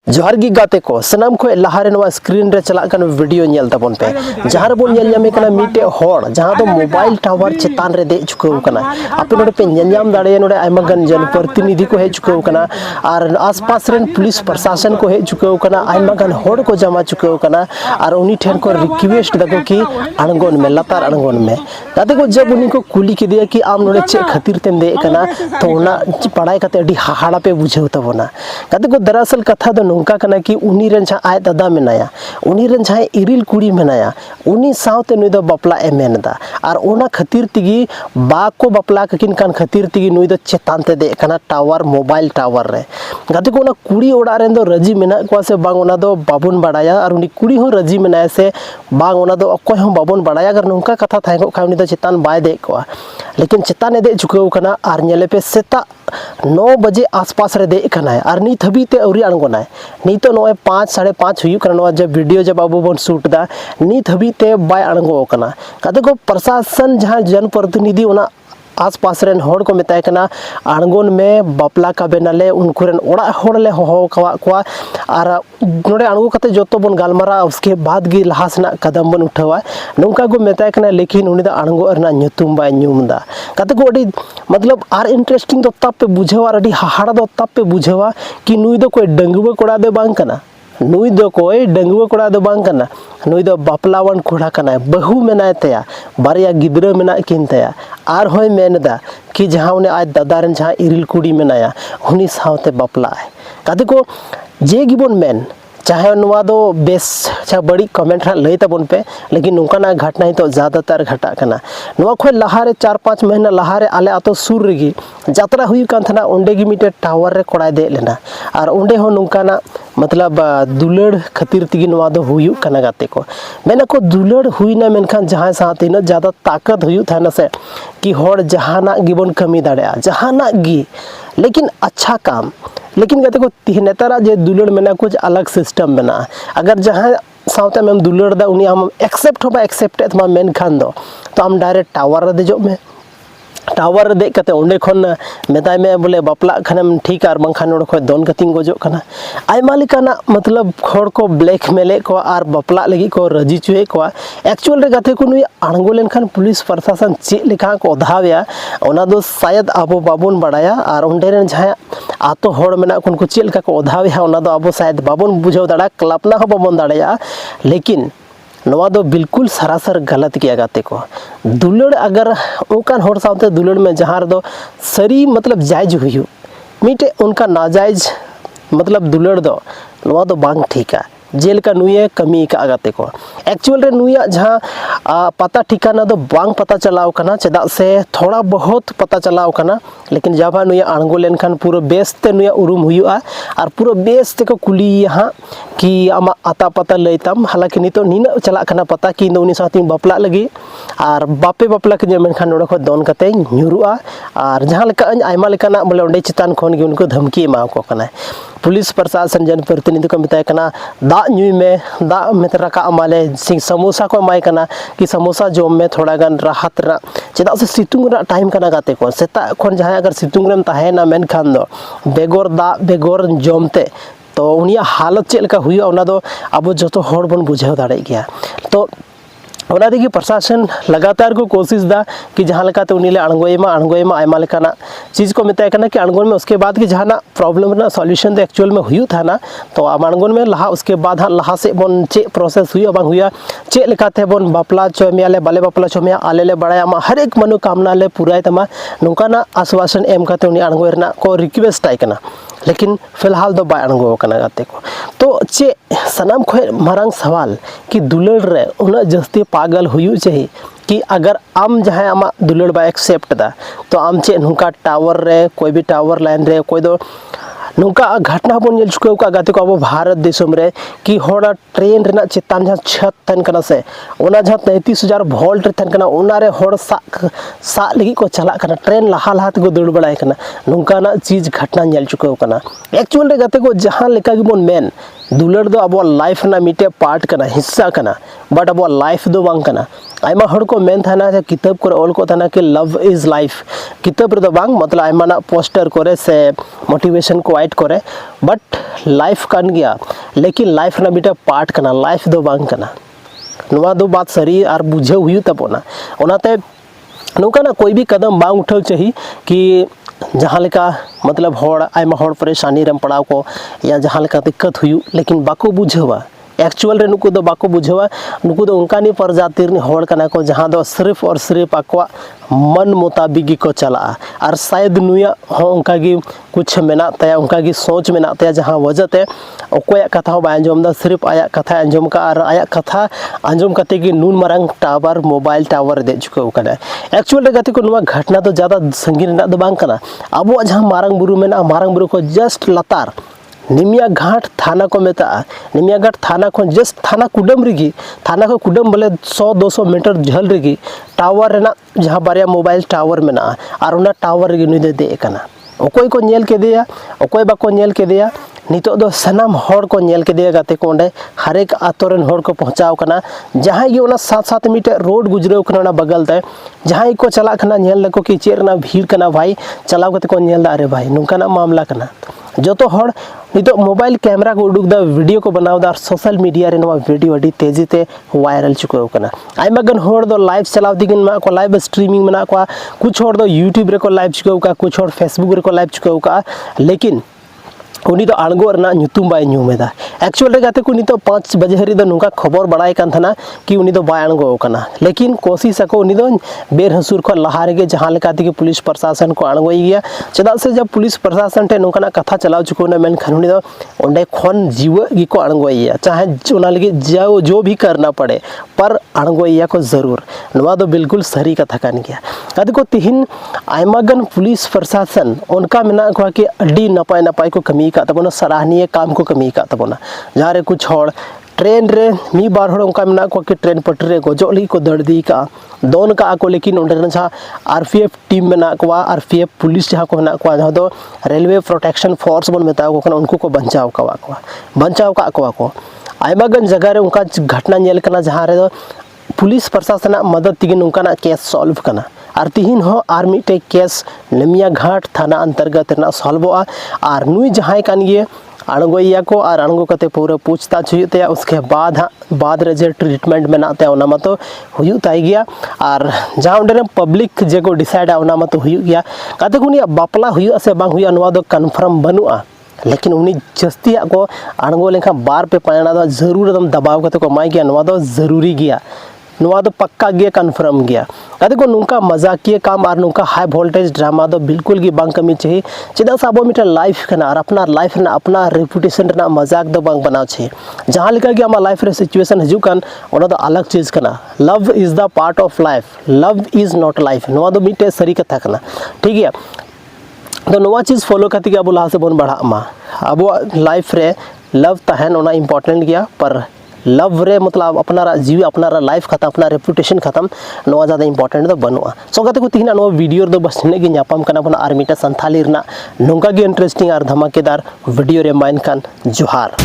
जोहार गी गाते को सनाम को लहारे नवा स्क्रीन रे चला कन वीडियो नेल तबन पे जहां रे बोन नेल यामे कना मिटे होड़ जहां दो मोबाइल टावर चितान रे दे चुकौ कना आपे नोडे पे नेलयाम दाड़े नोडे आयमा गन जन प्रतिनिधि को हे चुकौ कना और आसपास रेन पुलिस प्रशासन को हे चुकौ कना आयमा गन होड़ को जमा चुकौ कना और उनी ठेन को रिक्वेस्ट दको कि अणगोन में लतार अणगोन में गाते को जब उनी को कुली के दिया कि आम नोडे चे खातिर तेम दे कना तो ना पढ़ाई कते अडी हाहाड़ा पे बुझेउ तबोना गाते को दरअसल कथा दो नोंका कना कि उनी रेन जहां आय दादा मेनाया उनी रेन जहां इरिल कुड़ी मेनाया उनी सावते नुई दो बपला ए मेनदा और ओना खातिर तिगी बा को बपला ककिन कान खातिर तिगी नुई दो चेतान ते दे कना टावर मोबाइल टावर रे गाते को ओना कुड़ी ओड़ा रेन दो रजी मेना को से बांग ओना दो बाबुन बाड़ाया और उनी कुड़ी हो रजी मेनाया से बांग ओना दो अकोय हो बाबुन बाड़ाया अगर नोंका कथा थाएगो खा उनी दो चेतान बाय दे को लेकिन चेतान दे चुकौ कना और नेले पे सेता 9 बजे आसपास रे दे कना और नीत हबी ते औरी अणगोनाय नीतो नोय 5 5:30 हुई कना जब वीडियो जब आबो बन शूट दा नीत हबी ते बाय अणगो कना कदे को प्रशासन जहां जनप्रतिनिधि ओना आसपास रेन होड़ को मेताय कना अणगोन में बपला का बेनाले उनकुरेन ओड़ा होड़ले हो कवा और नोडे अणगो कते जोतो बन गालमारा उसके बाद गी लहासना कदम बन उठावा नोंका को मेताय कना लेकिन उनी दा अणगो रना nyutum बाय nyumदा कते को अडी मतलब आर इंटरेस्टिंग दो तब पे बुझेवा और अडी हाहाड़ा दो तब पे बुझेवा कि नुई दो कोई डंगुवा कोड़ा दे बांग कना नुई दो कोई डंगुवा कोड़ा दो बांग कना नुई दो बपलावन कोड़ा कना बहु मेनाय तया बारिया गिद्रा मेना किन तया आर होय मेनदा कि जहां उन्हें आज दादारन जहां इरिल कुड़ी मेनाया उनी सावते बपला है कदे को जे गिबोन मेन चाहे नुआ दो बेस चाहे बड़ी कमेंट लई तबन पे लेकिन नोंकाना घटना ही तो ज़्यादातर घटा कना नुआ खो लहारे 4-5 महीना लहारे आले आतो सुर रेगी यात्रा हुई कान थना ओंडे गी मिटे टावर रे कोड़ाय दे लेना और ओंडे हो नोंकाना मतलब दुलड़ खातिर तिगी नुआ दो हुयु कना गाते को मेना को दुलड़ हुईना मेनखान जहां साथ इना ज़्यादा ताकत हुयु थाना से कि होड़ जहाना गिबन कमी दाड़ेया जहाना गी लेकिन अच्छा काम लेकिन कहते को नेतारा जे दुलड़ में कुछ अलग सिस्टम बना अगर जहाँ सावते में दुलड़ दा उनी हम एक्सेप्ट होबा एक्सेप्टेड मा मेन खान दो तो हम डायरेक्ट टावर दे जो में टावर दे कते ओंडे खन मेताय में बोले बपला खनम ठीक और बंखान ओड खय दोन कतिंग गोजो कना आयमा लेकाना मतलब खोड़ को ब्लैक मेले को और बपला लगी को रजी चुए को एक्चुअल रे गाथे को नुई अणगो लेनखान पुलिस प्रशासन चे लेखा को धावया ओना दो शायद आबो बाबुन बाड़ाया और ओंडे रेन जहां आतो होड़ मेना को चे लेखा को धावया ओना दो आबो शायद बाबुन बुझाव दाड़ा कल्पना हो बाबुन दाड़या लेकिन नवा दो बिल्कुल सरासर गलत किया गाते को दुलड़ अगर उनका होड़ सावते दुलड़ में जहां दो सरी मतलब जायज हुई मीटे उनका नाजायज मतलब दुलड़ दो नवा दो बांग ठीक है जेल का नुए कमी का गाते को एक्चुअल रे नुया जहां पता ठिकाना दो बांग पता चलाव कना चेदा से थोड़ा बहुत पता चलाव कना लेकिन जब नुया अणगो लेनखान पूरा बेस ते नुया उरुम हुआ और पूरा बेस ते को कुली यहाँ कि आमा आता पता लैतम हालांकि नितो नीना चला कना पता कि उनी साथी बपला लगी और बापे बपला के मेनखान नोडे खो दोन कते न्युरुआ और जहां लेका आयमा लेकाना बोले ओंडे चितान खन गे उनको धमकी एमा को कना पुलिस प्रशासन जनप्रतिनिधि को बताया कना दा न्यूई में दा में रका अमाले समोसा को माय कना कि समोसा जम में थोड़ा गान राहत रा चेदा से सितुंग रा टाइम कना गाते को सेता खन जहां अगर सितुंग रेम ताहेना मेन खान दो बेगोर दा बेगोर जमते तो उनिया हालत चेल का हुई ओना दो अब जो होड़ बन बुझाव दाड़े गया तो ओना देखिए प्रशासन लगातार को कोशिश दा कि जहाँ लेकाते उनी ले अणगोयमा आयमा लेकाना चीज़ को मेताय कना कि अणगोन में उसके बाद कि जहाँ ना प्रॉब्लम ना सॉल्यूशन तो एक्चुअल में हुई था ना तो अणगोन में लहा उसके बाद हाँ लहा से बन चे प्रोसेस हुई बांग हुआ चे लेकाते बन बापला चोमिया ले बाले बापला चोमिया आले ले बड़ाया मा हर एक मनोकामना ले पूराय तमा नोंकाना आश्वासन एम काते उनी अणगो रना को रिक्वेस्ट आय कना लेकिन फिलहाल दो बाय अणगो कना गाते को तो चे सनाम खोय मारांग सवाल कि दुलड़ रे उना जस्ती पागल हुई चाहिए कि अगर आम जहां आमा दुलड़ बा एक्सेप्ट दा तो आम चे नुका टावर रे कोई भी टावर लाइन रे कोई दो नुका घटना बन नेल चुके का गाते को अब भारत देशम रे कि होड़ा ट्रेन रेना चितान जहां छत तन कना से ओना जहां 33,000 वोल्ट तन कना ओना रे होड़ सा लगी को चला कना ट्रेन लहा लहा को दौड़ बड़ाय कना नुका ना चीज घटना नेल चुके कना एक्चुअल रे गाते को जहां लेका गिबोन मेन दुलड़ दो अब लाइफ ना मिटे पार्ट कना हिस्सा कना बट अब लाइफ दो बांग कना आयमा हड़ को मेन थाना जे किताब को ऑल को थाना कि लव इज लाइफ किताब रे दो बांग मतलब आयमा ना पोस्टर करे से मोटिवेशन को वाइट करे बट लाइफ कान गया लेकिन लाइफ ना बिटा पार्ट कना लाइफ दो बांग कना नवा दो बात सरी और बुझे हुई तबोना ओनाते नौका ना कोई भी कदम बांग उठाव चाहिए कि जहाँ लेका मतलब हड़ आयमा हड़ परेशानी रम पड़ाव को या जहाँ लेका दिक्कत हुई लेकिन बाको बुझेवा एक्चुअल रे नुकु दो बाको बुझेवा नुकु दो उनका प्रजातिर हड़ कना को जहाँ दो सिर्फ और सिर्फ आको मन मुताबिक को चला और शायद नुया उनका की कुछ मेना तया उनका की सोच मेना तया जहाँ वजहते अकोया कथा बा आंजम दा सिर्फ आया कथा आंजम का और आया कथा आंजम कते कि नून मारंग टावर मोबाइल टावर दे चुका कना एक्चुअल रे गति को नुआ घटना तो ज़्यादा संगीन ना दो बांग कना अब जहाँ मारंग बुरु मेना मारंग बुरु को जस्ट लतार निमिया घाट थाना को मेता निमिया घाट थाना को जस्ट थाना कुडम रिगी थाना को कुडम बोले 100-200 मीटर झल रिगी टावर रेना जहाँ बारिया मोबाइल टावर में ना और उना टावर रिगी नुई दे कना ओकोय को नेल के दिया ओकोय बाको नेल के दिया नितो दो सनाम हड़ को नेल के दिया गाते को ओंडे हरेक आतोरन हड़ को पहुंचाव कना जहाँ ये उना 7-7 मीटर रोड गुजरेव कना बगल ते जहाँ को चला कना नेल लको कि चेर ना भीड़ कना भाई चलाव कते को नेल दा अरे भाई नुका ना मामला कना जो तो हड़ नितो मोबाइल कैमरा को उडुक दा वीडियो को बनाव दा सोशल मीडिया रे नवा वीडियो अडी तेजी ते वायरल चुको कना आइमा गन हड़ दो लाइव चलाव दिगिन मा को लाइव स्ट्रीमिंग मना को कुछ हड़ दो यूट्यूब रे को लाइव चुको का कुछ हड़ फेसबुक रे को लाइव चुको का लेकिन उनी तो आड़गो रना नुतुम बाय न्यूमेदा एक्चुअल रे गाते को नितो 5 बजे हरी दो नुका खबर बड़ाय कान थाना कि उनी तो बाय आड़गो कना लेकिन कोशिश को उनी दो बेर हसुर को लहा रे जहाँ लेका कि पुलिस प्रशासन को आड़गोई गया चदा से जब पुलिस प्रशासन टे नुका कथा चलाव चुको ना मेन खान उनी दो ओंडे खन जीव गी को आड़गोई चाहे ओना लगे जो भी करना पड़े पर आड़गोई को जरूर नवा दो बिल्कुल सही कथा कान गया गाते को तिहिन आयमागन पुलिस प्रशासन उनका मेना को कि अड्डी नपाय नपाय को कमी का तबना सराहनीय काम को कमी का तबना जहाँ रे कुछ हड़ ट्रेन रे मी बार हड़ उनका मेना को कि ट्रेन पटरी रे गोजोली को दर्दी का दोन का आको लेकिन उन्हें जहाँ आरपीएफ टीम में ना को आरपीएफ पुलिस जहाँ को ना को जहाँ दो रेलवे प्रोटेक्शन फोर्स बन में ताको उनको को बचाव का को आयमागन जगह रे उनका घटना नेल कना जहाँ रे पुलिस प्रशासन मदद तीन उनका केस सॉल्व करना और तिहिन हो आर मिटे केस निमिया घाट थाना अंतर्गत ना सॉल्वोआ और नुई जहाँ कान ये आड़गोइया को और आड़गो कते पूरा पूछताछ हुई उसके बाद रे जे ट्रीटमेंट में नाते ओना मतो हुई ताई गया और जहाँ उन्हें पब्लिक जे को डिसाइड ओना मतो हुई गया कते को निया बापला हुई से बांग हुई नवा दो कन्फर्म बनुआ लेकिन उन्हीं जस्ती को आड़गो लेखा बार पे पाना दो जरूर एकदम दबाव कते को माई गया नवा दो जरूरी गया नवा दो पक्का गया कन्फर्म गया कते को नुका मजाकिया काम और नुका हाई वोल्टेज ड्रामा दो बिल्कुल की बांग कमी चाहिए चेदा से अब मिटा लाइफ कना और अपना लाइफ ना अपना रेपुटेशन ना मजाक दो बांग बनाव चाहिए जहाँ लेका कि आमा लाइफ रे सिचुएशन हजुकान ओना दो अलग चीज कना love is the part of life love is not life नवा दो मिटे सरी कथा कना ठीक है तो नवा चीज़ फॉलो करते कि अब लहा से बन बढ़ा मा अब लाइफ रे लव तहन ओना इम्पोर्टेंट गया पर लव रे मतलब अपना जीव अपना लाइफ खत्म अपना रेपुटेशन खत्म नवा ज़्यादा इंपॉर्टेंट दो बनुआ सो गाते को तिहिना नवा वीडियो दो बस ने नापाम कना बना आर मिटा संथाली रना नोंका गे इंटरेस्टिंग और धमाकेदार वीडियो रे माइन कान जोहार।